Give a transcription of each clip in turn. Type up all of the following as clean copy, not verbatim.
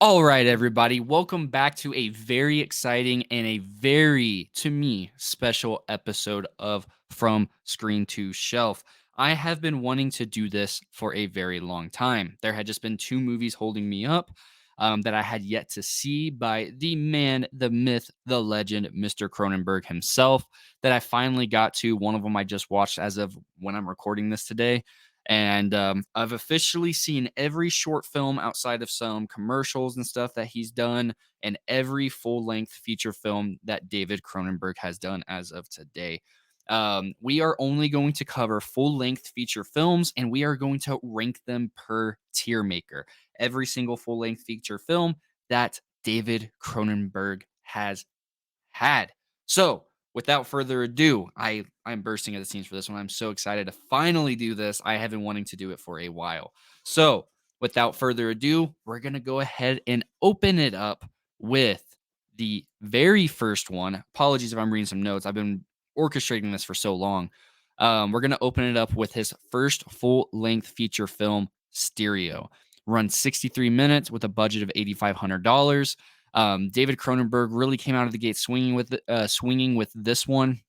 All right, everybody. Welcome back to a very exciting and a very, to me, special episode of From Screen to Shelf. I have been wanting to do this for a very long time. There had just been two movies holding me up that I had yet to see by the man, the myth, the legend, Mr. Cronenberg himself, that I finally got to. One of them I just watched as of when I'm recording this today. And I've officially seen every short film outside of some commercials and stuff that he's done, and every full length feature film that David Cronenberg has done as of today. We are only going to cover full length feature films, and we are going to rank them per tier maker. Every single full length feature film that David Cronenberg has had. So, without further ado, I'm bursting at the seams for this one. I'm so excited to finally do this. I have been wanting to do it for a while. So, without further ado, we're going to go ahead and open it up with the very first one. Apologies if I'm reading some notes. I've been orchestrating this for so long. We're going to open it up with his first full-length feature film, Stereo. Runs 63 minutes with a budget of $8,500. David Cronenberg really came out of the gate swinging with this one.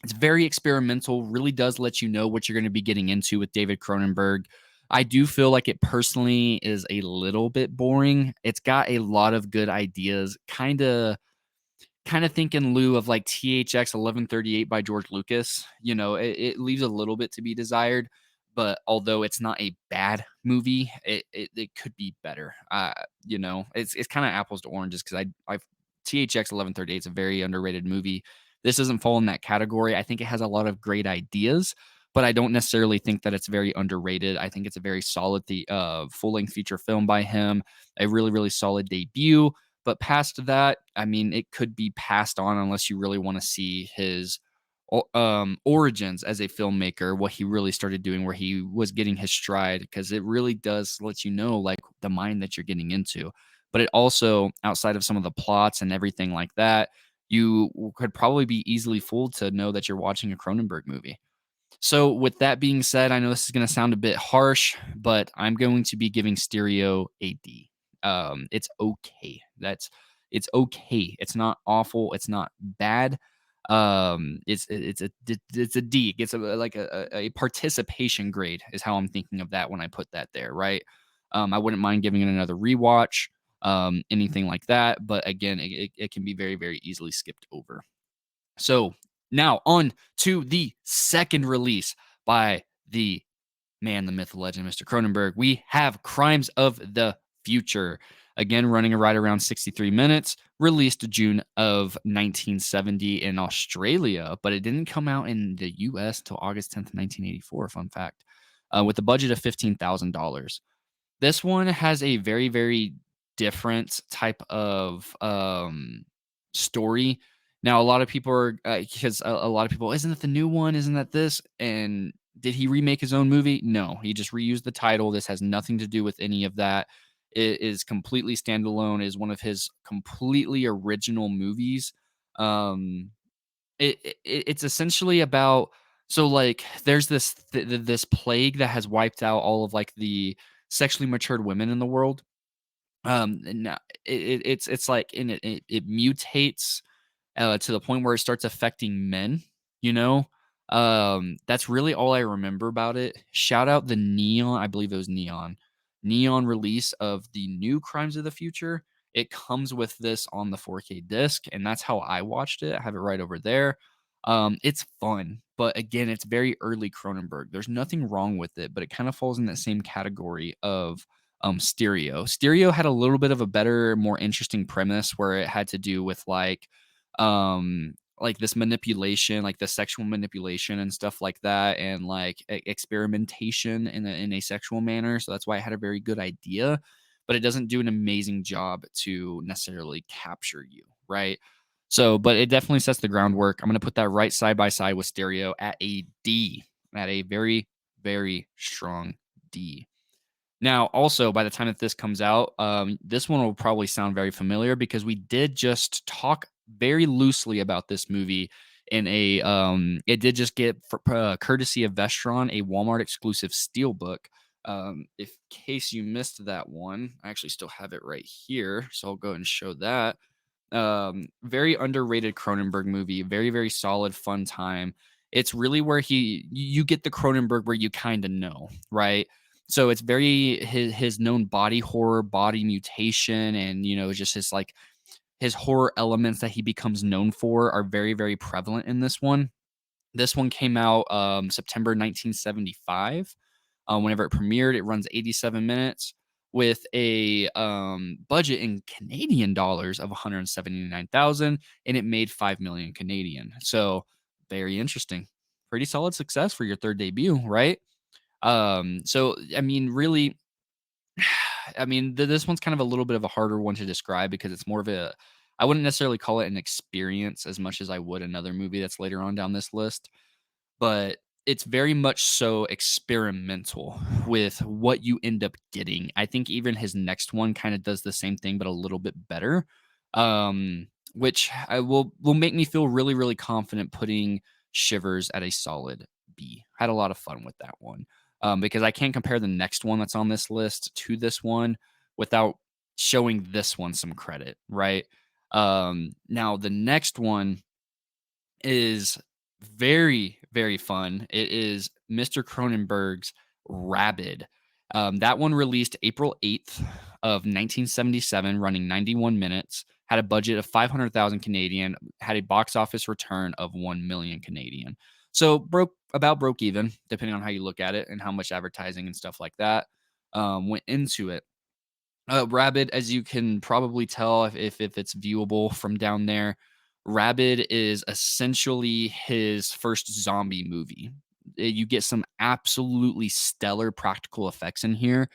It's very experimental, really does let you know what you're going to be getting into with David Cronenberg. I do feel like it personally is a little bit boring. It's got a lot of good ideas, kind of think in lieu of like THX 1138 by George Lucas. It leaves a little bit to be desired, but although it's not a bad movie, it could be better. It's kind of apples to oranges because I've THX 1138 is a very underrated movie. This doesn't fall in that category. I think it has a lot of great ideas, but I don't necessarily think that it's very underrated. I think it's a very solid full length feature film by him, a really, really solid debut. But past that, I mean, it could be passed on unless you really want to see his origins as a filmmaker, what he really started doing, where he was getting his stride, because it really does let you know like the mind that you're getting into. But it also, outside of some of the plots and everything like that, you could probably be easily fooled to know that you're watching a Cronenberg movie. So, with that being said, I know this is going to sound a bit harsh, but I'm going to be giving Stereo a D. It's okay. It's okay. It's not awful. It's not bad. It's a D. It gets a participation grade is how I'm thinking of that when I put that there, right? I wouldn't mind giving it another rewatch, anything like that. But again, it can be very, very easily skipped over. So now on to the second release by the man, the myth, the legend, Mr. Cronenberg. We have Crimes of the Future. Again, running right around 63 minutes, released June of 1970 in Australia, but it didn't come out in the US until August 10th, 1984, fun fact, with a budget of $15,000. This one has a very, very different type of story. Now, a lot of people are because a lot of people, isn't that the new one? Isn't that this? And did he remake his own movie? No, he just reused the title. This has nothing to do with any of that. It is completely standalone. It is one of his completely original movies. Um, it's essentially about, so like there's this plague that has wiped out all of like the sexually matured women in the world. And now it's like, and it mutates to the point where it starts affecting men, you know? That's really all I remember about it. Shout out the Neon, I believe it was Neon release of the new Crimes of the Future. It comes with this on the 4K disc, and that's how I watched it. I have it right over there. It's fun, but again, it's very early Cronenberg. There's nothing wrong with it, but it kind of falls in that same category of Stereo. Stereo had a little bit of a better, more interesting premise where it had to do with like this manipulation, like the sexual manipulation and stuff like that, and like experimentation in a sexual manner. So that's why it had a very good idea, but it doesn't do an amazing job to necessarily capture you, right? So, but it definitely sets the groundwork. I'm going to put that right side by side with Stereo at a D, at a very, very strong D. Now, also, by the time that this comes out, this one will probably sound very familiar because we did just talk very loosely about this movie in it did just get, courtesy of Vestron, a Walmart exclusive steelbook If case you missed that one, I actually still have it right here, so I'll go ahead and show that. Very underrated Cronenberg movie, very, very solid, fun time. It's really where you get the Cronenberg where you kind of know, right? So it's very his known body horror, body mutation, and just his horror elements that he becomes known for are very, very prevalent in this one. This one came out September 1975. Whenever it premiered, it runs 87 minutes with a budget in Canadian dollars of 179,000, and it made 5 million Canadian. So very interesting. Pretty solid success for your third debut, right? So I mean, really, I mean, this one's kind of a little bit of a harder one to describe because it's more of a, I wouldn't necessarily call it an experience as much as I would another movie that's later on down this list, but it's very much so experimental with what you end up getting. I think even his next one kind of does the same thing, but a little bit better, which I will make me feel really, really confident putting Shivers at a solid B. Had a lot of fun with that one because I can't compare the next one that's on this list to this one without showing this one some credit, right? Now the next one is very, very fun. It is Mr. Cronenberg's Rabid. That one released April 8th of 1977, running 91 minutes, had a budget of 500,000 Canadian, had a box office return of 1 million Canadian. So broke even, depending on how you look at it and how much advertising and stuff like that went into it. Rabid, as you can probably tell if it's viewable from down there, Rabid is essentially his first zombie movie. You get some absolutely stellar practical effects in here,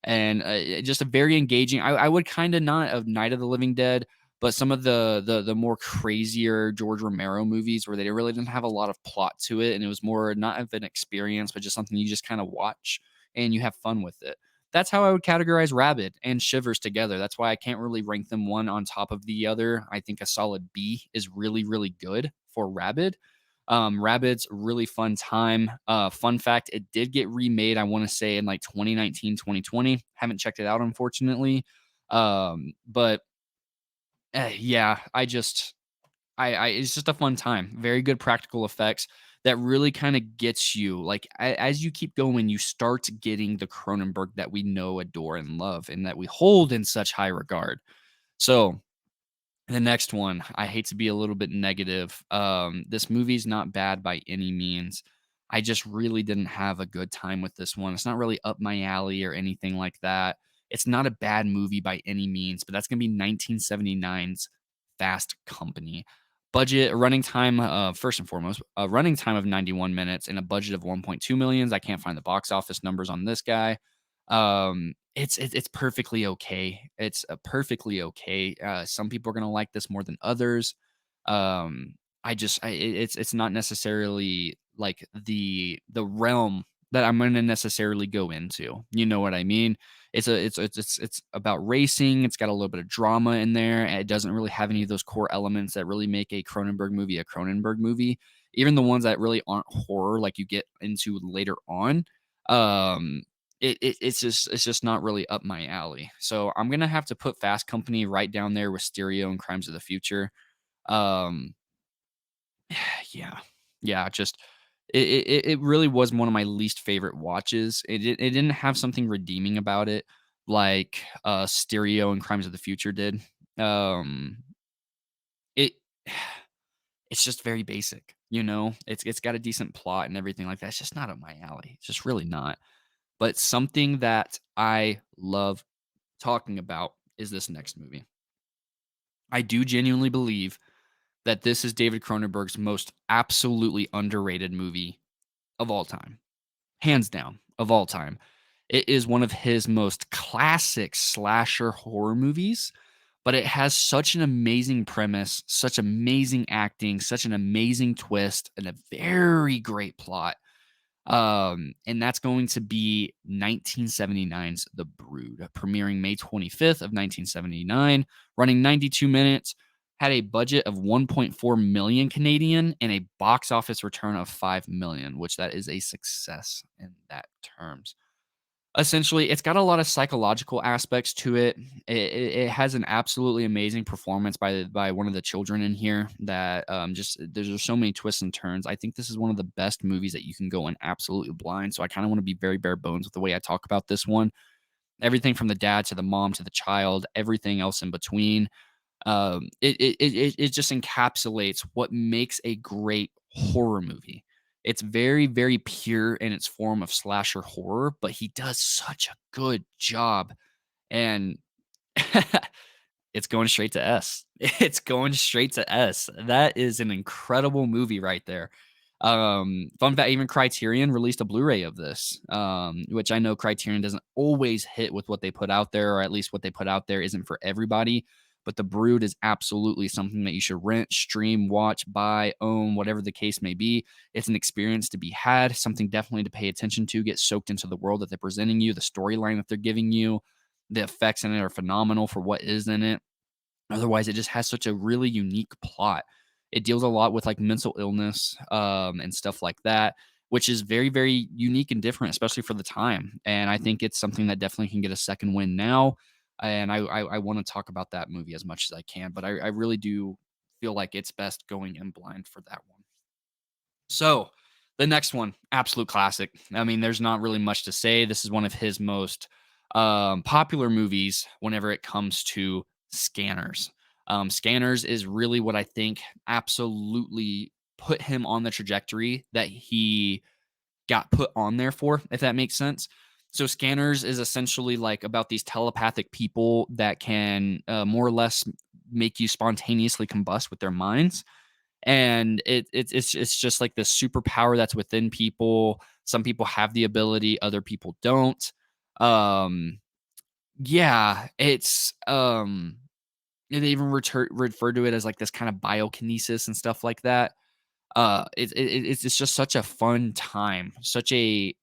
and just a very engaging. I would kind of not of Night of the Living Dead, but some of the more crazier George Romero movies where they really didn't have a lot of plot to it, and it was more not of an experience, but just something you just kind of watch and you have fun with it. That's how I would categorize Rabid and Shivers together. That's why I can't really rank them one on top of the other. I think a solid B is really, really good for Rabid. Rabid's really fun time. Fun fact, it did get remade, I want to say, in like 2019, 2020. Haven't checked it out, unfortunately. But yeah, it's just a fun time. Very good practical effects that really kind of gets you like as you keep going, you start getting the Cronenberg that we know, adore, and love, and that we hold in such high regard. So the next one, I hate to be a little bit negative. This movie's not bad by any means. I just really didn't have a good time with this one. It's not really up my alley or anything like that. It's not a bad movie by any means, but that's going to be 1979's Fast Company. Budget, running time, first and foremost, a running time of 91 minutes and a budget of 1.2 millions. I can't find the box office numbers on this guy. It's perfectly okay. It's perfectly okay. Some people are gonna like this more than others. It's not necessarily like the realm that I'm gonna necessarily go into. You know what I mean? It's about racing. It's got a little bit of drama in there. And it doesn't really have any of those core elements that really make a Cronenberg movie a Cronenberg movie. Even the ones that really aren't horror, like you get into later on. Um, it's just not really up my alley. So I'm gonna have to put Fast Company right down there with Stereo and Crimes of the Future. Um, yeah, yeah, just it really was one of my least favorite watches. It didn't have something redeeming about it like Stereo and Crimes of the Future did. Um, it it's just very basic, you know. It's got a decent plot and everything like that. It's just not up my alley. It's just really not. But something that I love talking about is this next movie. I do genuinely believe that this is David Cronenberg's most absolutely underrated movie of all time, hands down, of all time. It is one of his most classic slasher horror movies, but it has such an amazing premise, such amazing acting, such an amazing twist, and a very great plot. And that's going to be 1979's The Brood, premiering May 25th of 1979, running 92 minutes, had a budget of 1.4 million Canadian and a box office return of 5 million, which that is a success in that terms. Essentially, it's got a lot of psychological aspects to it. It has an absolutely amazing performance by one of the children in here that, just there's just so many twists and turns. I think this is one of the best movies that you can go in absolutely blind, so I kinda wanna be very bare bones with the way I talk about this one. Everything from the dad to the mom to the child, everything else in between. It just encapsulates what makes a great horror movie. It's very, very pure in its form of slasher horror, but he does such a good job. And it's going straight to S. It's going straight to S. That is an incredible movie right there. Fun fact, even Criterion released a Blu-ray of this, which I know Criterion doesn't always hit with what they put out there, or at least what they put out there isn't for everybody. But The Brood is absolutely something that you should rent, stream, watch, buy, own, whatever the case may be. It's an experience to be had, something definitely to pay attention to, get soaked into the world that they're presenting you, the storyline that they're giving you. The effects in it are phenomenal for what is in it. Otherwise, it just has such a really unique plot. It deals a lot with like mental illness, and stuff like that, which is very, very unique and different, especially for the time. And I think it's something that definitely can get a second win now. And I want to talk about that movie as much as I can, but I really do feel like it's best going in blind for that one. So, the next one, absolute classic. I mean, there's not really much to say. This is one of his most popular movies whenever it comes to Scanners. Scanners is really what I think absolutely put him on the trajectory that he got put on there for, if that makes sense. So, Scanners is essentially like about these telepathic people that can more or less make you spontaneously combust with their minds, and it's just like this superpower that's within people. Some people have the ability, other people don't. Um, yeah, they even refer to it as like this kind of biokinesis and stuff like that. It's just such a fun time, such a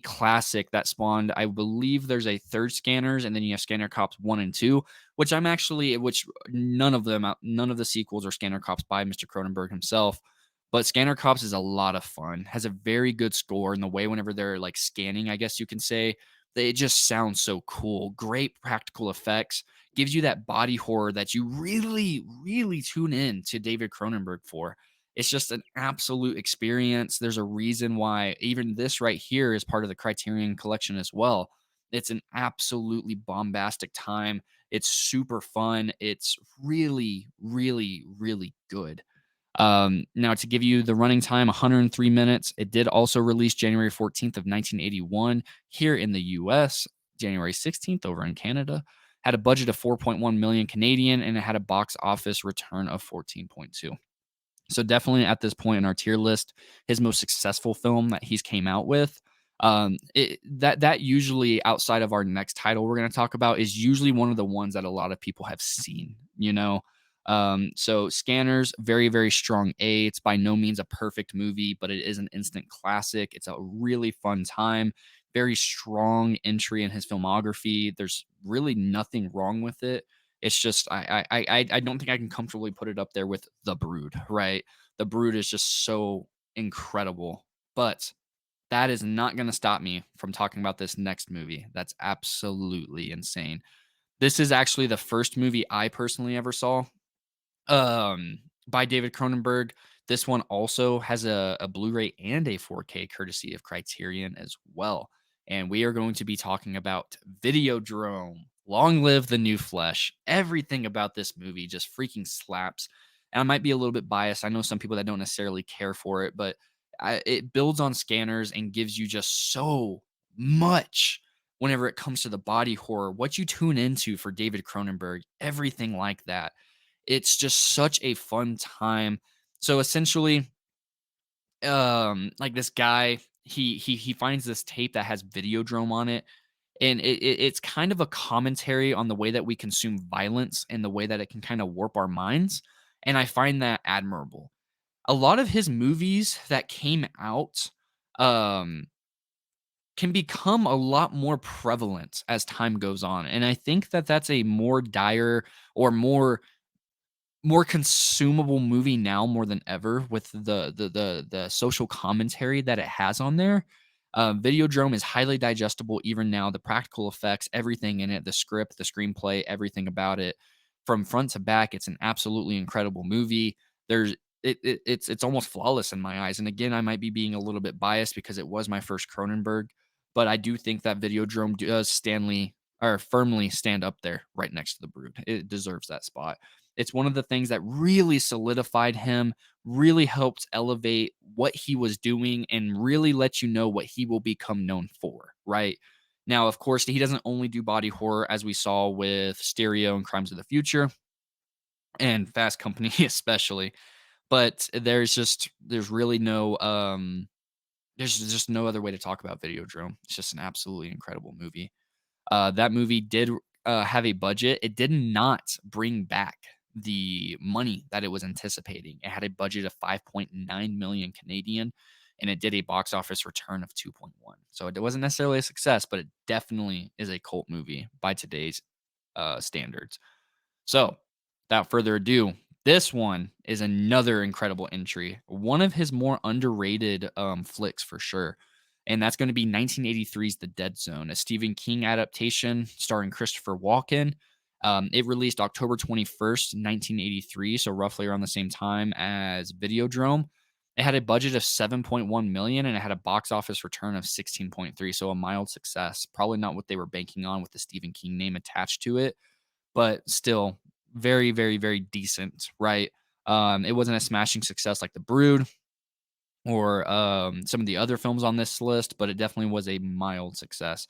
classic that spawned. I believe there's a third Scanners, and then you have Scanner Cops 1 and 2, which I'm actually which none of the sequels are Scanner Cops by Mr. Cronenberg himself. But Scanner Cops is a lot of fun. Has a very good score in the way whenever they're like scanning, I guess you can say. They just sound so cool. Great practical effects. Gives you that body horror that you really, really tune in to David Cronenberg for. It's just an absolute experience. There's a reason why even this right here is part of the Criterion collection as well. It's an absolutely bombastic time. It's super fun. It's really, really, really good. Now, to give you the running time, 103 minutes. It did also release January 14th of 1981 here in the US, January 16th over in Canada. Had a budget of 4.1 million Canadian, and it had a box office return of 14.2. So definitely at this point in our tier list, his most successful film that he's came out with. That usually outside of our next title we're going to talk about is usually one of the ones that a lot of people have seen. So Scanners, very, very strong A. It's by no means a perfect movie, but it is an instant classic. It's a really fun time. Very strong entry in his filmography. There's really nothing wrong with it. It's just I don't think I can comfortably put it up there with The Brood, right? The Brood is just so incredible. But that is not going to stop me from talking about this next movie. That's absolutely insane. This is actually the first movie I personally ever saw, by David Cronenberg. This one also has a Blu-ray and a 4K courtesy of Criterion as well. And we are going to be talking about Videodrome. Long live the new flesh. Everything about this movie just freaking slaps. And I might be a little bit biased. I know some people that don't necessarily care for it, but it builds on Scanners and gives you just so much whenever it comes to the body horror, what you tune into for David Cronenberg, everything like that. It's just such a fun time. So essentially, like this guy, he finds this tape that has Videodrome on it, and it's kind of a commentary on the way that we consume violence and the way that it can kind of warp our minds, and I find that admirable. A lot of his movies that came out, um, can become a lot more prevalent as time goes on, and I think that that's a more dire or more consumable movie now more than ever with the social commentary that it has on there. Videodrome is highly digestible even now. The practical effects, everything in it, the script, the screenplay, everything about it, from front to back, it's an absolutely incredible movie. There's it's almost flawless in my eyes. And again, I might be being a little bit biased because it was my first Cronenberg, but I do think that Videodrome does Stanley or firmly stand up there right next to The Brood. It deserves that spot. It's one of the things that really solidified him, really helped elevate what he was doing, and really let you know what he will become known for, right? Now, of course, he doesn't only do body horror, as we saw with Stereo and Crimes of the Future and Fast Company, especially. But there's really no there's just no other way to talk about Videodrome. It's just an absolutely incredible movie. That movie did have a budget. It did not bring back the money that it was anticipating. It had a budget of 5.9 million Canadian, and it did a box office return of 2.1. So it wasn't necessarily a success, but it definitely is a cult movie by today's standards. So, without further ado, this one is another incredible entry. One of his more underrated flicks for sure. And that's going to be 1983's The Dead Zone, a Stephen King adaptation starring Christopher Walken. It released October 21st, 1983, so roughly around the same time as Videodrome. It had a budget of 7.1 million and it had a box office return of 16.3, so a mild success. Probably not what they were banking on with the Stephen King name attached to it, but still very, very, very decent, right? It wasn't a smashing success like The Brood or some of the other films on this list, but it definitely was a mild success.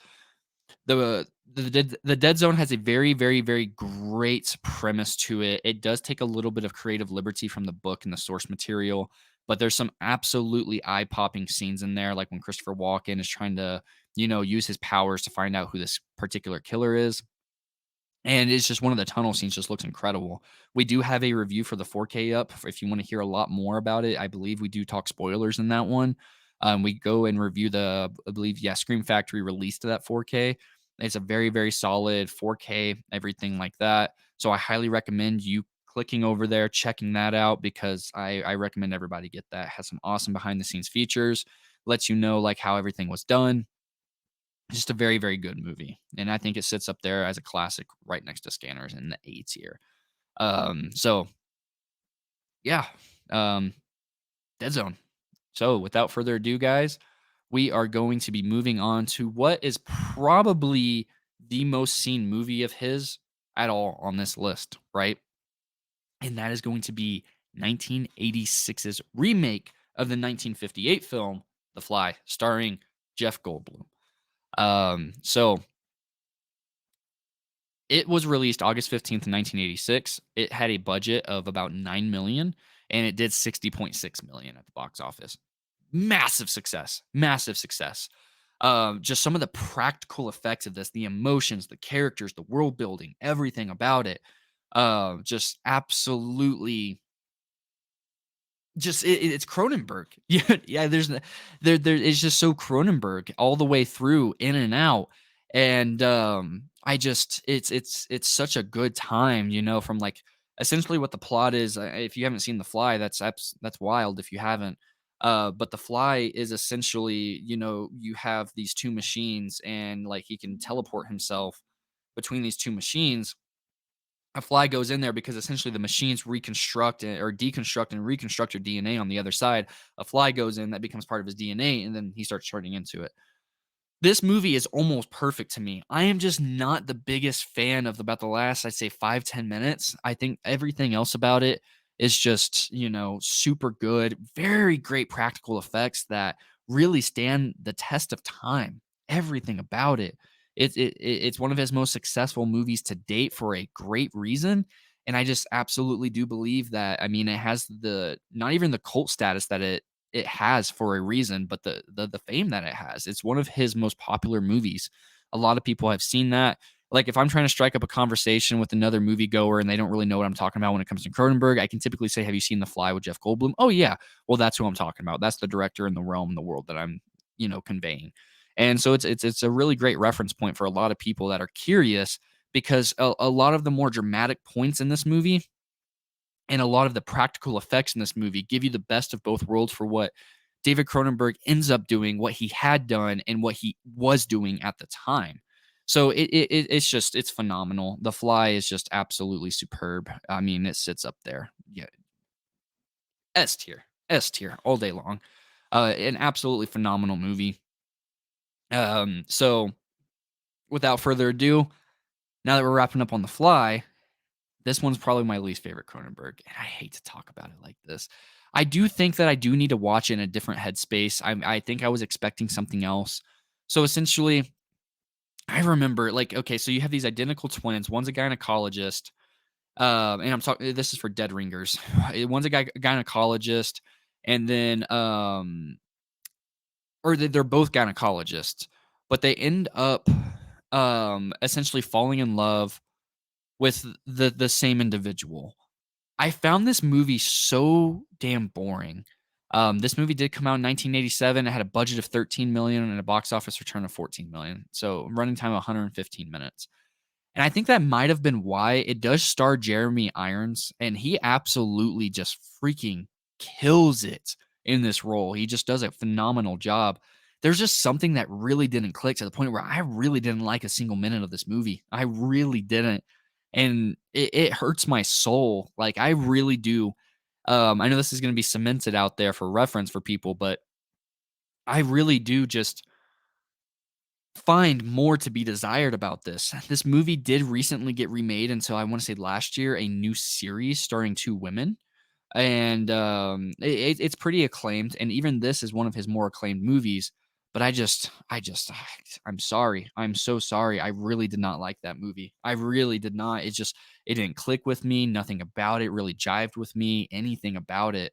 The Dead Zone has a very, very, very great premise to it. It does take a little bit of creative liberty from the book and the source material, but there's some absolutely eye-popping scenes in there, like when Christopher Walken is trying to, use his powers to find out who this particular killer is. And it's just one of the tunnel scenes just looks incredible. We do have a review for the 4K up if you want to hear a lot more about it. I believe we do talk spoilers in that one. We go and review I believe, yeah, Scream Factory released that 4K. It's a very, very solid 4K, everything like that. So I highly recommend you clicking over there, checking that out because I recommend everybody get that. It has some awesome behind the scenes features, lets you know like how everything was done. Just a very, very good movie, and I think it sits up there as a classic right next to Scanners in the A tier. So yeah, um, Dead Zone. So without further ado, guys, we are going to be moving on to what is probably the most seen movie of his at all on this list, right? And that is going to be 1986's remake of the 1958 film The Fly, starring Jeff Goldblum. So it was released August 15th, 1986. It had a budget of about 9 million and it did 60.6 million at the box office. Massive success. Massive success. Just some of the practical effects of this, the emotions, the characters, the world building, everything about it. Just absolutely it's Cronenberg. Yeah, yeah. It's just so Cronenberg all the way through, in and out, and I just it's such a good time, from like essentially what the plot is. If you haven't seen The Fly, that's wild if you haven't. But The Fly is essentially, you have these two machines, and like he can teleport himself between these two machines. A fly goes in there because essentially the machines reconstruct or deconstruct and reconstruct your DNA on the other side. A fly goes in that becomes part of his DNA, and then he starts turning into it. This movie is almost perfect to me. I am just not the biggest fan of about the last, I'd say 5-10 minutes. I think everything else about it is just, super good. Very great practical effects that really stand the test of time. Everything about it. It's one of his most successful movies to date for a great reason. And I just absolutely do believe that. I mean, it has the not even the cult status that it has for a reason, but the fame that it has. It's one of his most popular movies. A lot of people have seen that. Like if I'm trying to strike up a conversation with another moviegoer and they don't really know what I'm talking about when it comes to Cronenberg, I can typically say, "Have you seen The Fly with Jeff Goldblum?" Oh yeah, well that's who I'm talking about. That's the director in the realm, the world that I'm conveying. And so it's a really great reference point for a lot of people that are curious because a lot of the more dramatic points in this movie and a lot of the practical effects in this movie give you the best of both worlds for what David Cronenberg ends up doing what he had done and what he was doing at the time. So it's phenomenal. The Fly is just absolutely superb. I mean, it sits up there. Yeah, S tier all day long. An absolutely phenomenal movie. So without further ado, now that we're wrapping up on The Fly, this one's probably my least favorite Cronenberg, and I hate to talk about it like this. I do think that I do need to watch it in a different headspace. I think I was expecting something else. So essentially, I remember like, okay, so you have these identical twins. One's a gynecologist, and I'm talking. This is for Dead Ringers. One's a gynecologist, and then or they're both gynecologists, but they end up essentially falling in love with the same individual. I found this movie so damn boring. This movie did come out in 1987. It had a budget of 13 million and a box office return of 14 million. So running time of 115 minutes. And I think that might have been why. It does star Jeremy Irons, and he absolutely just freaking kills it in this role. He just does a phenomenal job. There's just something that really didn't click to the point where I really didn't like a single minute of this movie. I really didn't. And it hurts my soul. Like, I really do. I know this is going to be cemented out there for reference for people, but I really do just find more to be desired about this. This movie did recently get remade until I want to say last year, a new series starring two women. And it's pretty acclaimed. And even this is one of his more acclaimed movies. But I'm sorry. I'm so sorry. I really did not like that movie. I really did not. It didn't click with me. Nothing about it really jived with me. Anything about it.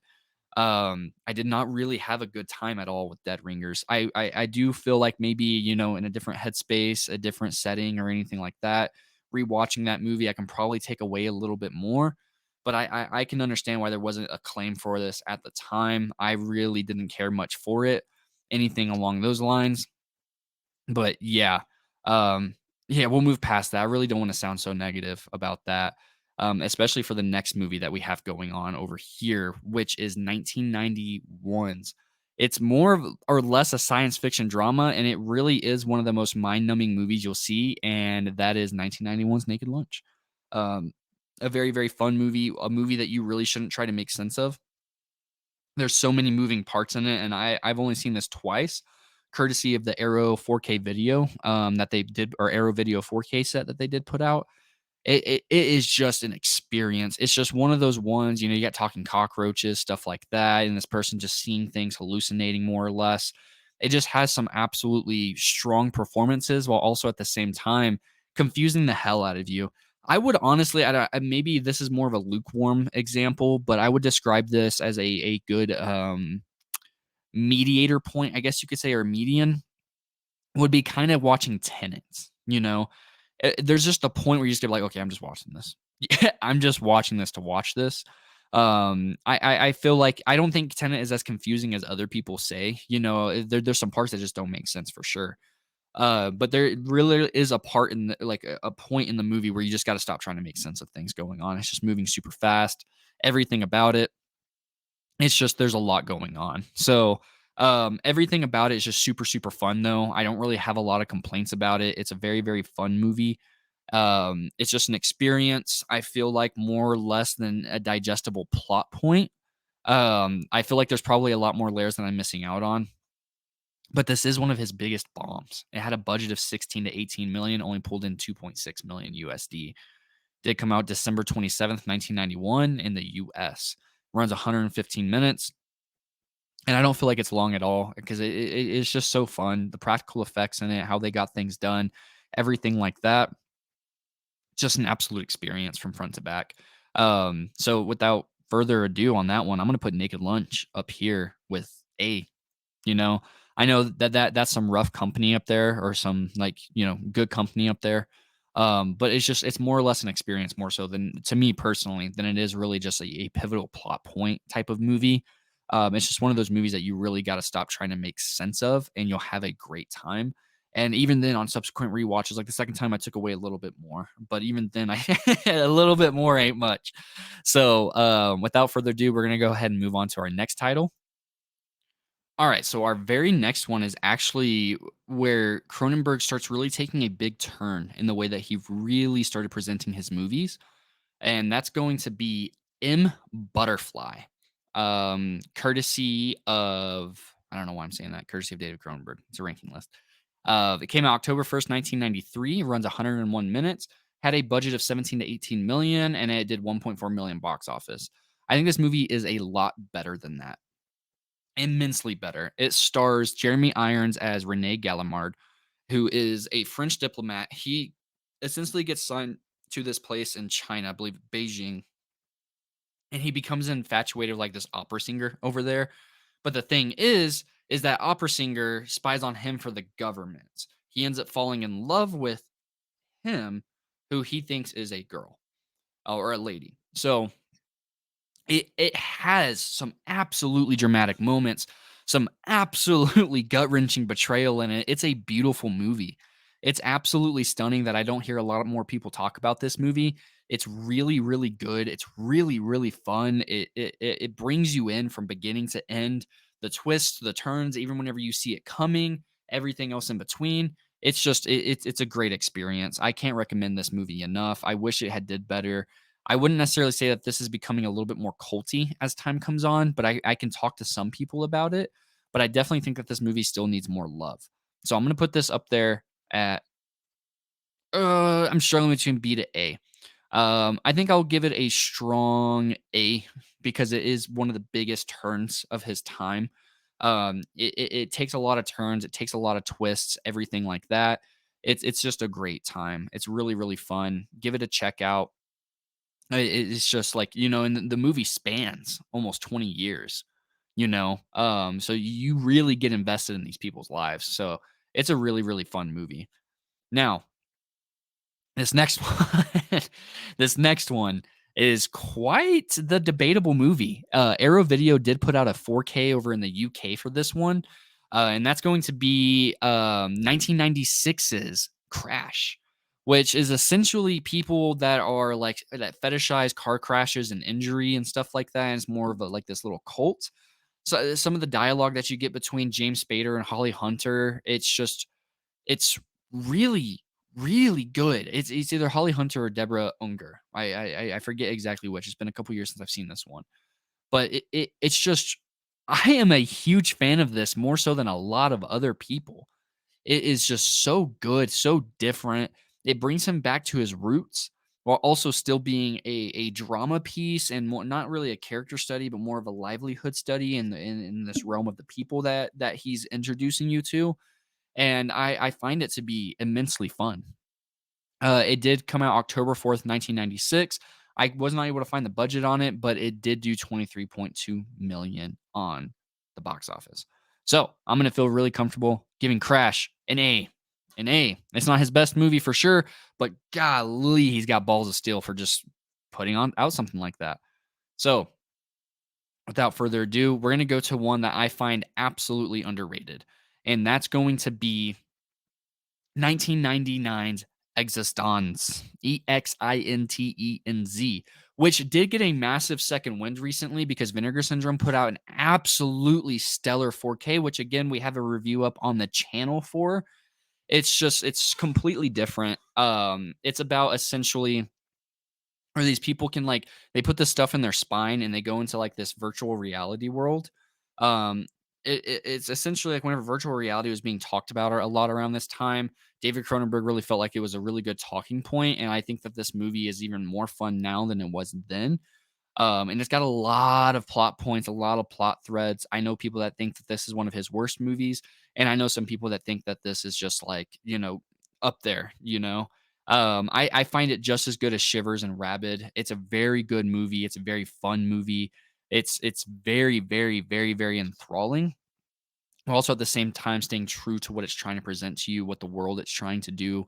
I did not really have a good time at all with Dead Ringers. I do feel like maybe, in a different headspace, a different setting or anything like that, rewatching that movie, I can probably take away a little bit more. But I can understand why there wasn't a claim for this at the time. I really didn't care much for it, anything along those lines. But yeah, um, yeah, we'll move past that. I really don't want to sound so negative about that, especially for the next movie that we have going on over here, which is 1991's. It's more or less a science fiction drama, and it really is one of the most mind-numbing movies you'll see, and that is 1991's Naked Lunch. Um, a very, very fun movie, a movie that you really shouldn't try to make sense of. There's so many moving parts in it, and I've only seen this twice, courtesy of the Arrow 4K video, that they did, or Arrow Video 4K set that they did put out. It is just an experience. It's just one of those ones, you got talking cockroaches, stuff like that, and this person just seeing things, hallucinating more or less. It just has some absolutely strong performances while also at the same time confusing the hell out of you. I would honestly, maybe this is more of a lukewarm example, but I would describe this as a good mediator point, I guess you could say, or median would be kind of watching Tenants. There's just a point where you just get like, okay, I'm just watching this. I'm just watching this to watch this. I feel like I don't think Tenet is as confusing as other people say. There's some parts that just don't make sense for sure. But there really is a part in a point in the movie where you just got to stop trying to make sense of things going on. It's just moving super fast. Everything about it. It's just there's a lot going on. So everything about it is just super, super fun though. I don't really have a lot of complaints about it. It's a very, very fun movie. It's just an experience. I feel like more or less than a digestible plot point. I feel like there's probably a lot more layers than I'm missing out on. But this is one of his biggest bombs. It had a budget of 16 to 18 million, only pulled in 2.6 million USD. Did come out December 27th, 1991 in the US. Runs 115 minutes. And I don't feel like it's long at all because it's just so fun. The practical effects in it, how they got things done, everything like that. Just an absolute experience from front to back. So without further ado on that one, I'm going to put Naked Lunch up here with A. You know, I know that's some rough company up there, or some good company up there. But it's more or less an experience more so than, to me personally, than it is really just a pivotal plot point type of movie. It's just one of those movies that you really got to stop trying to make sense of, and you'll have a great time. And even then, on subsequent rewatches, like the second time, I took away a little bit more. But even then, a little bit more ain't much. So, without further ado, we're gonna go ahead and move on to our next title. All right, so our very next one is actually where Cronenberg starts really taking a big turn in the way that he really started presenting his movies, and that's going to be M. Butterfly, courtesy of I don't know why I'm saying that, courtesy of David Cronenberg. It's a ranking list. It came out October 1st, 1993. It runs 101 minutes, had a budget of 17 to 18 million, and it did 1.4 million box office. I think this movie is a lot better than that. Immensely better. It stars Jeremy Irons as Rene Gallimard, who is a French diplomat. He essentially gets signed to this place in China, I believe Beijing, and he becomes infatuated with like this opera singer over there. But the thing is that opera singer spies on him for the government. He ends up falling in love with him, who he thinks is a girl or a lady. So it has some absolutely dramatic moments, some absolutely gut-wrenching betrayal in it. It's a beautiful movie. It's absolutely stunning that I don't hear a lot more people talk about this movie. It's really, really good. It's really, really fun. It brings you in from beginning to end. The twists, the turns, even whenever you see it coming, everything else in between. It's just it's a great experience. I can't recommend this movie enough. I wish it had did better. I wouldn't necessarily say that this is becoming a little bit more culty as time comes on, but I can talk to some people about it. But I definitely think that this movie still needs more love. So I'm gonna put this up there at I'm struggling between B to A. I think I'll give it a strong A because it is one of the biggest turns of his time. It takes a lot of turns, it takes a lot of twists, everything like that. It's just a great time. It's really, really fun. Give it a check out. It's just like, and the movie spans almost 20 years, so you really get invested in these people's lives. So it's a really, really fun movie. Now, this next one, this next one is quite the debatable movie. Arrow Video did put out a 4K over in the UK for this one, and that's going to be 1996's Crash, which is essentially people that are like that fetishize car crashes and injury and stuff like that. And it's more of a like this little cult. So some of the dialogue that you get between James Spader and Holly Hunter, it's really, really good. It's either Holly Hunter or Deborah Unger. I forget exactly which. It's been a couple years since I've seen this one, but it's just I am a huge fan of this more so than a lot of other people. It is just so good, so different. It brings him back to his roots while also still being a drama piece and more not really a character study, but more of a livelihood study in this realm of the people that he's introducing you to. And I find it to be immensely fun. It did come out October 4th, 1996. I was not able to find the budget on it, but it did do 23.2 million on the box office. So I'm gonna feel really comfortable giving Crash an A. An A. It's not his best movie for sure, but golly, he's got balls of steel for just putting on out something like that. So without further ado, we're gonna go to one that I find absolutely underrated, and that's going to be 1999's Existence, Exintenz, which did get a massive second wind recently because Vinegar Syndrome put out an absolutely stellar 4K, which again, we have a review up on the channel for. It's completely different. It's about essentially or these people can like they put this stuff in their spine and they go into like this virtual reality world. Um, it's essentially like whenever virtual reality was being talked about a lot around this time, David Cronenberg really felt like it was a really good talking point, and I think that this movie is even more fun now than it was then. And it's got a lot of plot points, a lot of plot threads. I know people that think that this is one of his worst movies, and I know some people that think that this is just like, up there. I find it just as good as Shivers and Rabid. It's a very good movie. It's a very fun movie. It's very, very, very, very enthralling. While also at the same time staying true to what it's trying to present to you, what the world it's trying to do,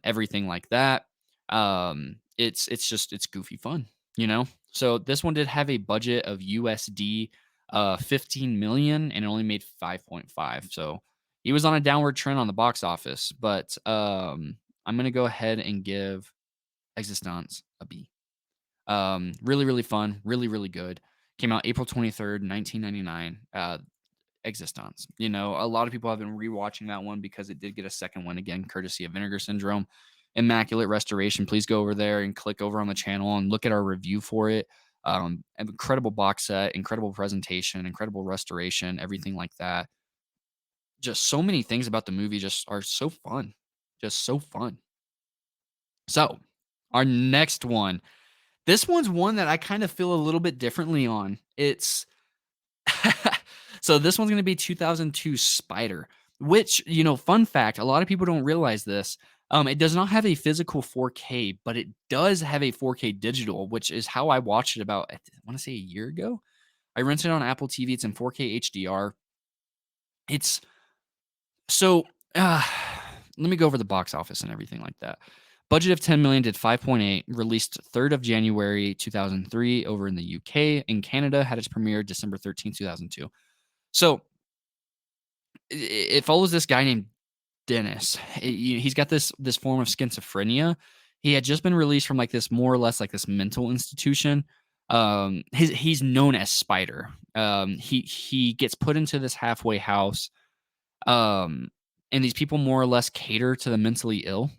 everything like that. It's goofy fun. So this one did have a budget of USD 15 million and it only made 5.5. So he was on a downward trend on the box office, but I'm gonna go ahead and give Existence a B. Really, really fun, really, really good. Came out April 23rd, 1999. Existence. You know, a lot of people have been rewatching that one because it did get a second one again, courtesy of Vinegar Syndrome. Immaculate Restoration. Please go over there and click over on the channel and look at our review for it. Incredible box set, incredible presentation, incredible restoration, everything like that. Just so many things about the movie just are so fun. Just so fun. So, our next one. This one's one that I kind of feel a little bit differently on. It's so this one's going to be 2002 Spider, which, you know, fun fact, a lot of people don't realize this. It does not have a physical 4K, but it does have a 4K digital, which is how I watched it about, I want to say a year ago. I rented it on Apple TV. It's in 4K HDR. It's so, uh, let me go over the box office and everything like that. Budget of 10 million, did 5.8, released 3rd of January 2003 over in the UK. In Canada, had its premiere December 13th, 2002. So it follows this guy named Dennis. He's got this form of schizophrenia. He had just been released from like this more or less like this mental institution. He's known as Spider. He gets put into this halfway house. And these people more or less cater to the mentally ill.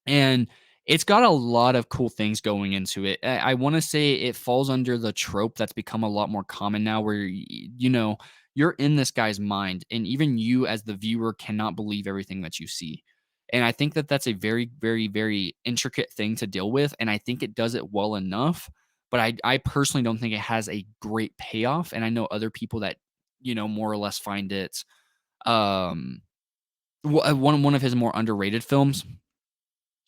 And it's got a lot of cool things going into it. I want to say it falls under the trope that's become a lot more common now, where you know you're in this guy's mind, and even you as the viewer cannot believe everything that you see. And I think that that's a very, very, very intricate thing to deal with, and I think it does it well enough. But I personally don't think it has a great payoff, and I know other people that more or less find it um one of his more underrated films.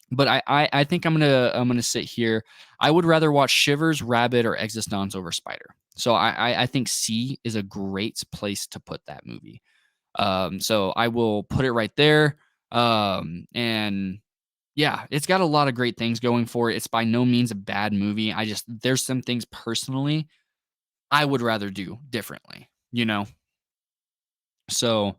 But I think I'm gonna sit here. I would rather watch Shivers, Rabid, or Existance over Spider. So I think C is a great place to put that movie. So I will put it right there. And yeah, it's got a lot of great things going for it. It's by no means a bad movie. There's some things personally I would rather do differently, you know? So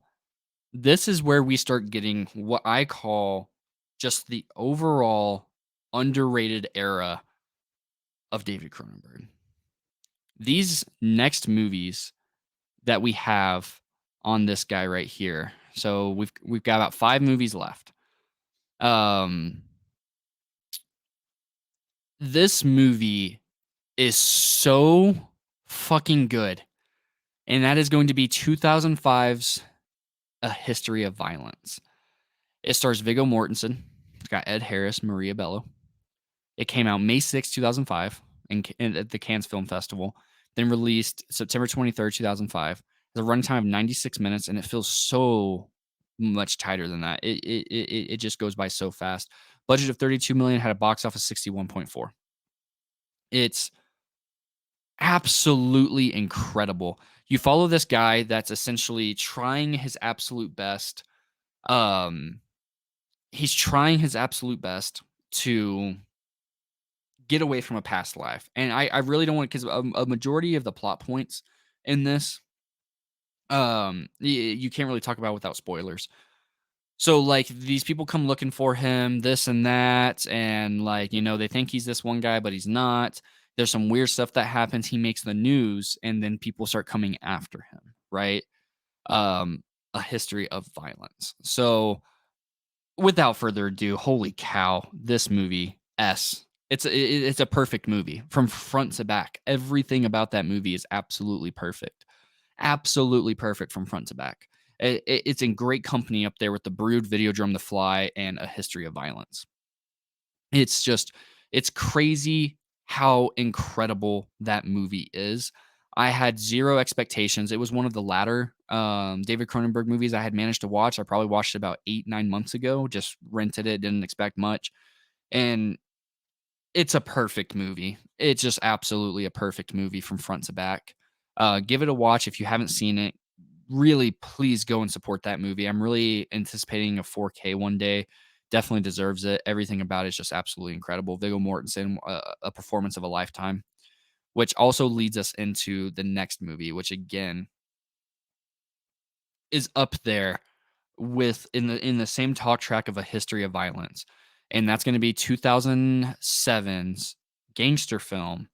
this is where we start getting what I call just the overall underrated era of David Cronenberg. These next movies that we have on this guy right here. So we've got about 5 movies left. This movie is so fucking good. And that is going to be 2005's A History of Violence. It stars Viggo Mortensen. It's got Ed Harris, Maria Bello. It came out May 6, 2005 at the Cannes Film Festival, then released September 23rd, 2005. The runtime of 96 minutes, and it feels so much tighter than that. It just goes by so fast. Budget of 32 million, had a box office 61.4. It's absolutely incredible. You follow this guy that's essentially trying his absolute best. He's trying his absolute best to get away from a past life. And I really don't want, because a majority of the plot points in this, you can't really talk about without spoilers. So like these people come looking for him, this and that, and like, they think he's this one guy, but he's not. There's some weird stuff that happens. He makes the news, and then people start coming after him, right? A history of violence. So without further ado, holy cow, this movie, it's a perfect movie from front to back. Everything about that movie is absolutely perfect. Absolutely perfect from front to back. It's in great company up there with The Brood, Videodrome, The Fly, and A History of Violence. It's crazy how incredible that movie is. I had zero expectations. It was one of the latter David Cronenberg movies I had managed to watch. I probably watched it about 8-9 months ago. Just rented it, didn't expect much, and it's a perfect movie. It's just absolutely a perfect movie from front to back. Give it a watch if you haven't seen it. Really, please go and support that movie. I'm really anticipating a 4K one day. Definitely deserves it. Everything about it is just absolutely incredible. Viggo Mortensen, a performance of a lifetime, which also leads us into the next movie, which again is up there with in the same talk track of A History of Violence, and that's going to be 2007's gangster film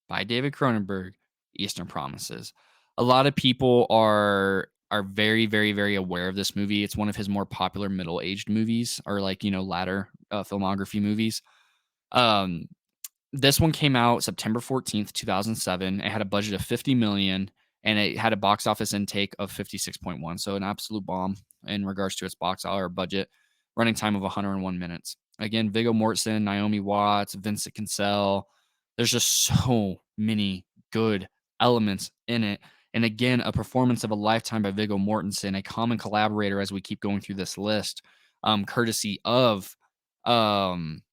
by David Cronenberg, Eastern Promises. A lot of people are very, very, very aware of this movie. It's one of his more popular middle-aged movies or like, latter, filmography movies. Um, this one came out September 14th, 2007. It had a budget of 50 million and it had a box office intake of 56.1. So an absolute bomb in regards to its box or budget. Running time of 101 minutes. Again, Viggo Mortensen, Naomi Watts, Vincent Cassel. There's just so many good elements in it. And again, a performance of a lifetime by Viggo Mortensen, a common collaborator as we keep going through this list, courtesy of um,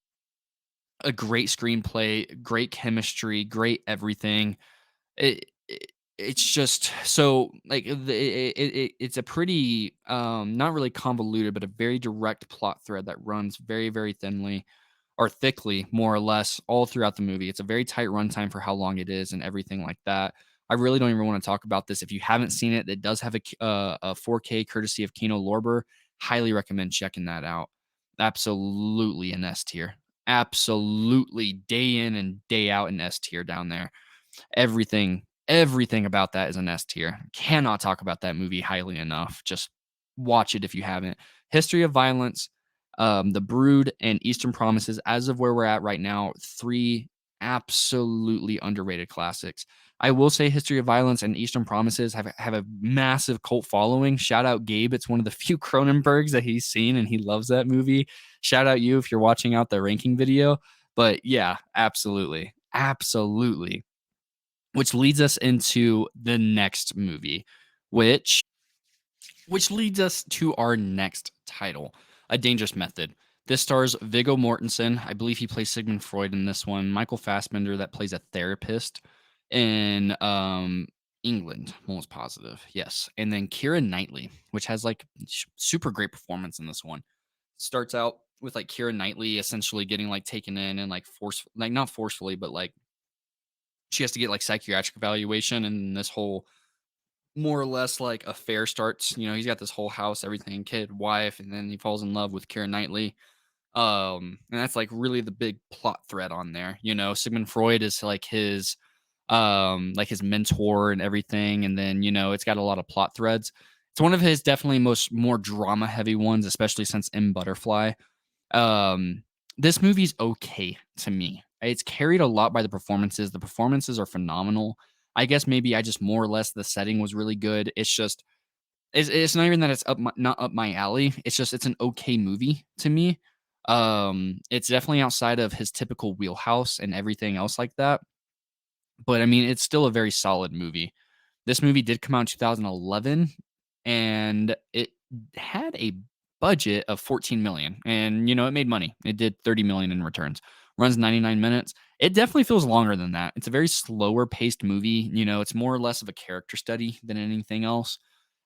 a great screenplay, great chemistry, great everything. It's just so like it's a pretty not really convoluted, but a very direct plot thread that runs very, very thinly or thickly, more or less, all throughout the movie. It's a very tight runtime for how long it is and everything like that. I really don't even want to talk about this. If you haven't seen it, it does have a 4K courtesy of Kino Lorber. Highly recommend checking that out. Absolutely an S tier. Absolutely day in and day out an S tier down there. Everything about that is an S tier. Cannot talk about that movie highly enough. Just watch it if you haven't. History of Violence, The Brood, and Eastern Promises, as of where we're at right now, three absolutely underrated classics. I will say History of Violence and Eastern Promises have a massive cult following. Shout out Gabe. It's one of the few Cronenbergs that he's seen and he loves that movie. Shout out you if you're watching out the ranking video. But yeah, absolutely. Absolutely. Which leads us into the next movie, which leads us to our next title, A Dangerous Method. This stars Viggo Mortensen. I believe he plays Sigmund Freud in this one. Michael Fassbender, that plays a therapist in England, almost positive. Yes. And then Keira Knightley, which has like super great performance in this one. Starts out with like Keira Knightley essentially getting like taken in and like like not forcefully, but like she has to get like psychiatric evaluation and this whole more or less like affair starts. He's got this whole house, everything, kid, wife, and then he falls in love with Keira Knightley. And that's like really the big plot thread on there. Sigmund Freud is like his mentor and everything. And then, it's got a lot of plot threads. It's one of his definitely more drama heavy ones, especially since M Butterfly. Um, this movie's okay to me. It's carried a lot by the performances. The performances are phenomenal. I guess maybe I just more or less the setting was really good. It's just it's not even that it's not up my alley. It's just it's an okay movie to me. It's definitely outside of his typical wheelhouse and everything else like that. But I mean, it's still a very solid movie. This movie did come out in 2011 and it had a budget of 14 million and it made money. It did 30 million in returns. Runs 99 minutes. It definitely feels longer than that. It's a very slower paced movie. It's more or less of a character study than anything else.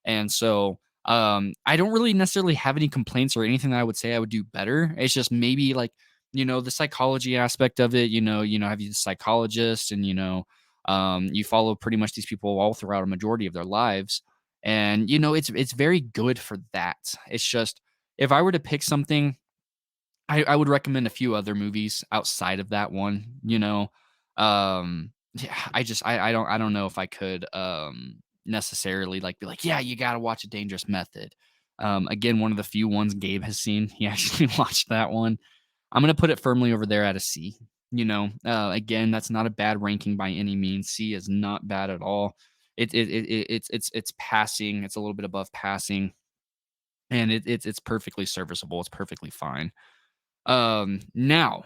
And so I don't really necessarily have any complaints or anything that I would say I would do better. It's just maybe like, the psychology aspect of it, have you the psychologist and, you follow pretty much these people all throughout a majority of their lives. And, it's very good for that. It's just, if I were to pick something, I would recommend a few other movies outside of that one, yeah, I don't know if I could, necessarily like be like, yeah, you got to watch A Dangerous Method. Again, one of the few ones Gabe has seen. He actually watched that one. I'm gonna put it firmly over there at a C. Again, that's not a bad ranking by any means. C is not bad at all. It's passing. It's a little bit above passing, and it's perfectly serviceable. It's perfectly fine. Now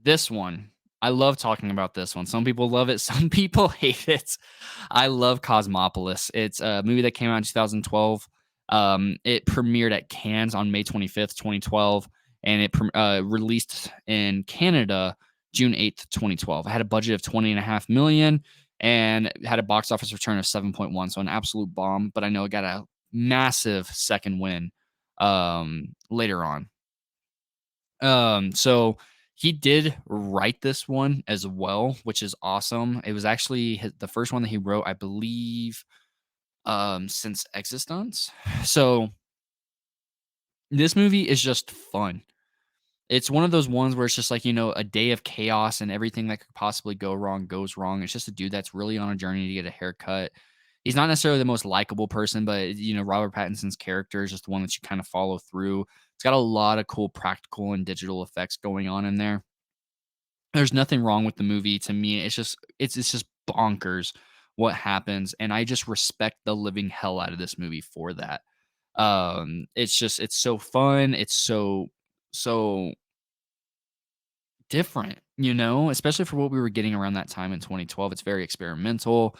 this one, I love talking about this one. Some people love it, some people hate it. I love Cosmopolis. It's a movie that came out in 2012. It premiered at Cannes on May 25th, 2012, and it released in Canada June 8th, 2012. It had a budget of 20.5 million and it had a box office return of 7.1, so an absolute bomb. But I know it got a massive second win later on. So he did write this one as well, which is awesome. It was actually the first one that he wrote, I believe, since Existence. So this movie is just fun. It's one of those ones where it's just like, a day of chaos and everything that could possibly go wrong goes wrong. It's just a dude that's really on a journey to get a haircut. He's not necessarily the most likable person, but, Robert Pattinson's character is just the one that you kinda follow through. It's got a lot of cool practical and digital effects going on in there. There's nothing wrong with the movie to me. It's just bonkers what happens, and I just respect the living hell out of this movie for that. It's so fun. It's so different, especially for what we were getting around that time in 2012. It's very experimental.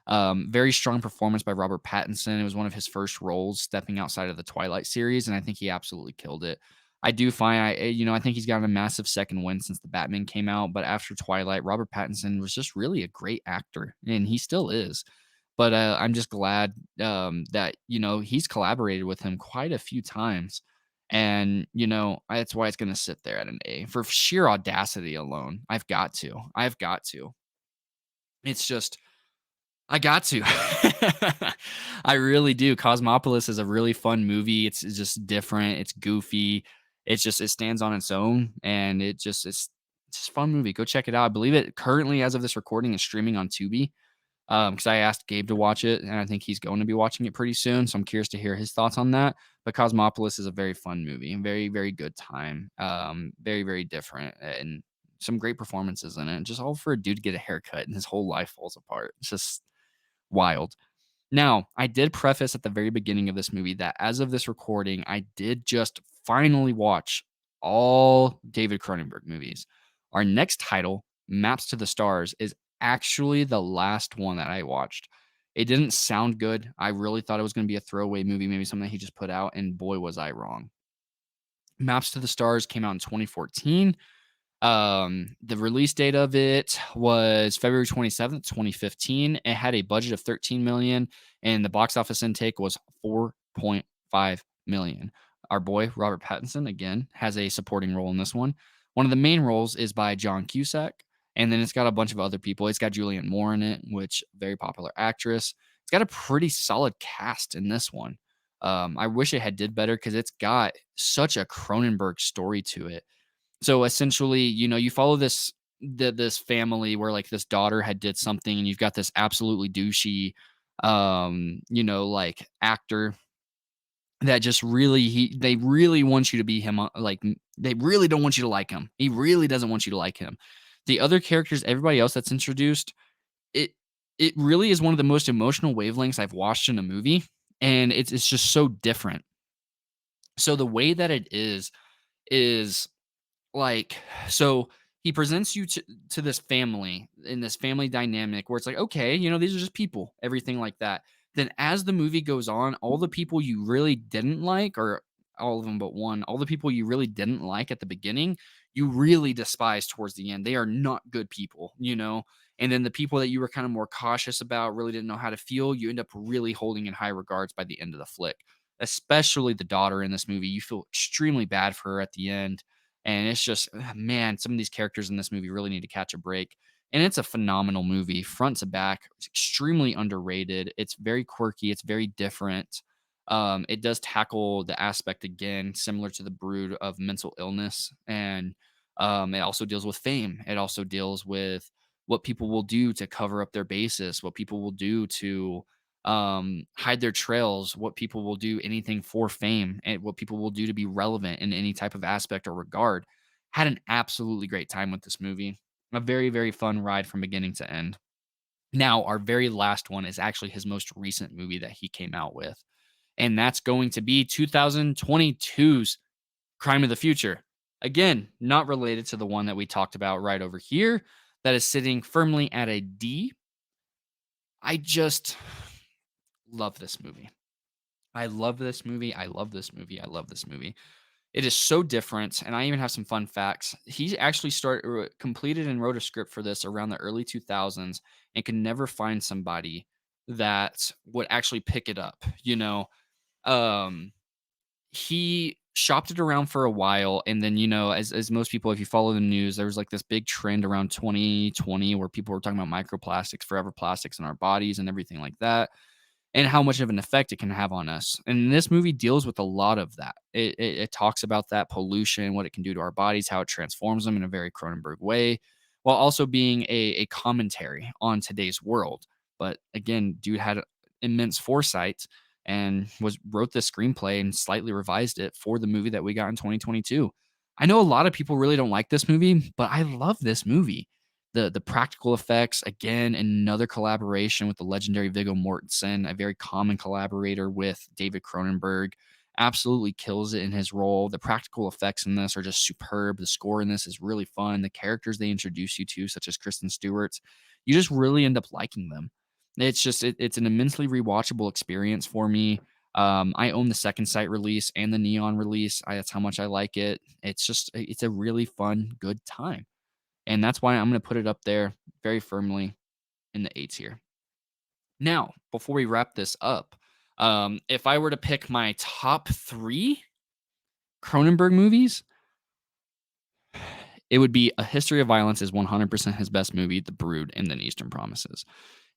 Very strong performance by Robert Pattinson. It was one of his first roles stepping outside of the Twilight series, and I think he absolutely killed it. I do find I think he's gotten a massive second win since the Batman came out, but after Twilight, Robert Pattinson was just really a great actor, and he still is. But, I'm just glad, that, he's collaborated with him quite a few times, and, that's why it's gonna sit there at an A. For sheer audacity alone, I've got to. It's just I got to. I really do. Cosmopolis is a really fun movie. It's just different, it's goofy, it stands on its own, and it's just a fun movie. Go check it out. I believe it currently, as of this recording, is streaming on Tubi. Because I asked Gabe to watch it, and I think he's going to be watching it pretty soon. So I'm curious to hear his thoughts on that. But Cosmopolis is a very fun movie, and very, very good time. Very, very different, and some great performances in it. Just all for a dude to get a haircut, and his whole life falls apart. It's just wild. Now, I did preface at the very beginning of this movie that as of this recording, I did just finally watch all David Cronenberg movies. Our next title, Maps to the Stars, is actually the last one that I watched. It didn't sound good. I really thought it was going to be a throwaway movie, maybe something that he just put out, and boy, was I wrong. Maps to the Stars came out in 2014. The release date of it was February 27th, 2015. It had a budget of 13 million and the box office intake was 4.5 million. Our boy Robert Pattinson again has a supporting role in this one. One of the main roles is by John Cusack, and then it's got a bunch of other people. It's got Julianne Moore in it, which very popular actress. It's got a pretty solid cast in this one. I wish it had did better because it's got such a Cronenberg story to it. So essentially, you follow this family where like this daughter had did something, and you've got this absolutely douchey, like actor that just really they really want you to be him. They really don't want you to like him. He really doesn't want you to like him. The other characters, everybody else that's introduced, it it really is one of the most emotional wavelengths I've watched in a movie, and it's just so different. So the way that it is like, so he presents you to this family in this family dynamic where it's like, okay, these are just people, everything like that. Then as the movie goes on, all the people you really didn't like, or all of them but one, all the people you really didn't like at the beginning, you really despise towards the end. They are not good people. And then the people that you were kind of more cautious about, really didn't know how to feel, you end up really holding in high regards by the end of the flick. Especially the daughter in this movie. You feel extremely bad for her at the end, and it's just, man, some of these characters in this movie really need to catch a break. And it's a phenomenal movie, front to back. It's extremely underrated. It's very quirky. It's very different. It does tackle the aspect again, similar to The Brood, of mental illness, and it also deals with fame. It also deals with what people will do to cover up their basis, what people will do to hide their trails, what people will do anything for fame, and what people will do to be relevant in any type of aspect or regard. Had an absolutely great time with this movie. A very, very fun ride from beginning to end. Now, our very last one is actually his most recent movie that he came out with, and that's going to be 2022's Crime of the Future. Again, not related to the one that we talked about right over here, that is sitting firmly at a D. I just love this movie. I love this movie. I love this movie. I love this movie. It is so different, and I even have some fun facts. He actually completed and wrote a script for this around the early 2000s, and could never find somebody that would actually pick it up. Um, he shopped it around for a while, and then as most people, if you follow the news, there was like this big trend around 2020 where people were talking about microplastics, forever plastics in our bodies, and everything like that, and how much of an effect it can have on us. And this movie deals with a lot of that. It talks about that pollution, what it can do to our bodies, how it transforms them in a very Cronenberg way, while also being a commentary on today's world. But again, dude had immense foresight and wrote this screenplay and slightly revised it for the movie that we got in 2022. I know a lot of people really don't like this movie, but I love this movie. The practical effects, again, another collaboration with the legendary Viggo Mortensen, a very common collaborator with David Cronenberg, absolutely kills it in his role. The practical effects in this are just superb. The score in this is really fun. The characters they introduce you to, such as Kristen Stewart, you just really end up liking them. It's an immensely rewatchable experience for me. I own the second sight release and the neon release. That's how much I like it. It's a really fun, good time. And that's why I'm going to put it up there very firmly in the eights here. Now, before we wrap this up, if I were to pick my top three Cronenberg movies, it would be A History of Violence is 100% his best movie, The Brood, and then Eastern Promises.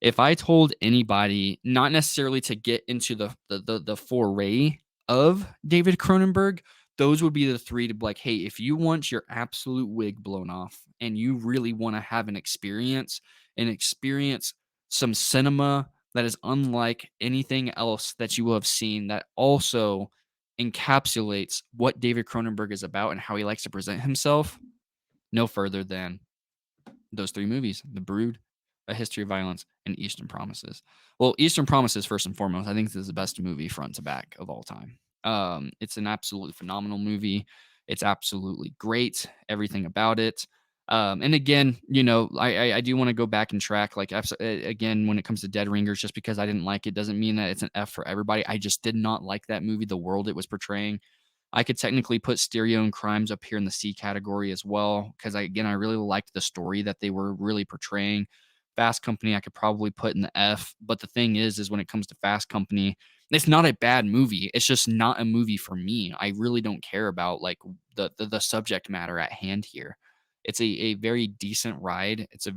If I told anybody, not necessarily to get into the foray of David Cronenberg, those would be the three to be like, hey, if you want your absolute wig blown off and you really want to have an experience and experience some cinema that is unlike anything else that you will have seen, that also encapsulates what David Cronenberg is about and how he likes to present himself, no further than those three movies: The Brood, A History of Violence, and Eastern Promises. Well, Eastern Promises, first and foremost, I think this is the best movie front to back of all time. It's an absolutely phenomenal movie. It's absolutely great, everything about it. And again, I do want to go back and track, like, again, when it comes to Dead Ringers, just because I didn't like it doesn't mean that it's an F for everybody. I just did not like that movie, the world it was portraying. I could technically put Stereo and Crimes up here in the C category as well, because I really liked the story that they were really portraying. Fast Company, I could probably put in the F, but the thing is when it comes to Fast Company, it's not a bad movie. It's just not a movie for me. I really don't care about, like, the subject matter at hand here. It's a very decent ride. It's a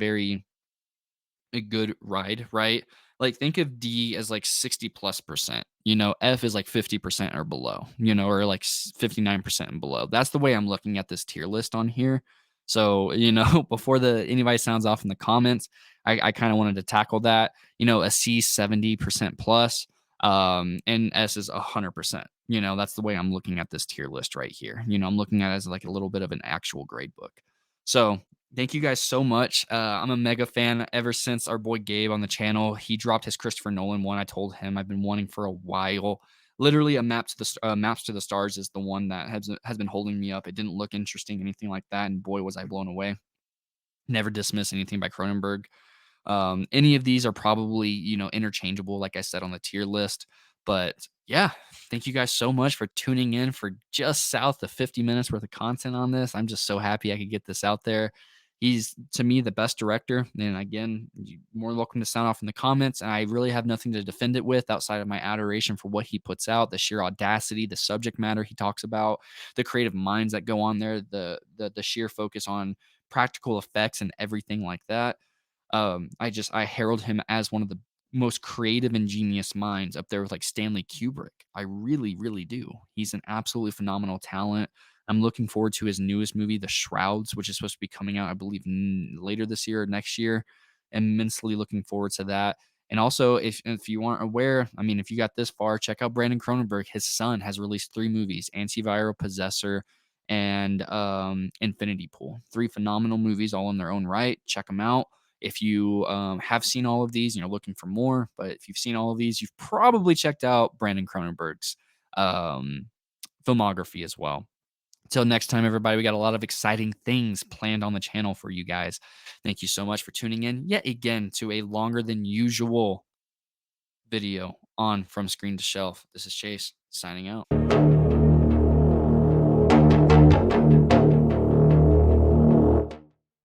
good ride, right? Like, think of D as like 60+%, F is like 50% or below, or like 59% and below. That's the way I'm looking at this tier list on here. So, before anybody sounds off in the comments, I kind of wanted to tackle that. A C 70% plus, and S is 100%. That's the way I'm looking at this tier list right here. I'm looking at it as like a little bit of an actual grade book. So thank you guys so much. I'm a mega fan ever since our boy Gabe on the channel. He dropped his Christopher Nolan one. I told him I've been wanting for a while. Literally, a Maps to the Stars is the one that has been holding me up. It didn't look interesting, anything like that, and boy was I blown away. Never dismiss anything by Cronenberg. Any of these are probably, interchangeable, like I said, on the tier list. But yeah, thank you guys so much for tuning in for just south of 50 minutes worth of content on this. I'm just so happy I could get this out there. He's, to me, the best director. And again, you're more than welcome to sound off in the comments. And I really have nothing to defend it with outside of my adoration for what he puts out, the sheer audacity, the subject matter he talks about, the creative minds that go on there, the sheer focus on practical effects and everything like that. I herald him as one of the most creative and genius minds up there with like Stanley Kubrick. I really, really do. He's an absolutely phenomenal talent. I'm looking forward to his newest movie, The Shrouds, which is supposed to be coming out, I believe, later this year or next year. Immensely looking forward to that. And also, if you aren't aware, I mean, if you got this far, check out Brandon Cronenberg. His son has released 3 movies: Antiviral, Possessor, and Infinity Pool. 3 phenomenal movies, all in their own right. Check them out. If you have seen all of these, looking for more, but if you've seen all of these, you've probably checked out Brandon Cronenberg's filmography as well. Until next time, everybody, we got a lot of exciting things planned on the channel for you guys. Thank you so much for tuning in yet again to a longer than usual video on From Screen to Shelf. This is Chase signing out.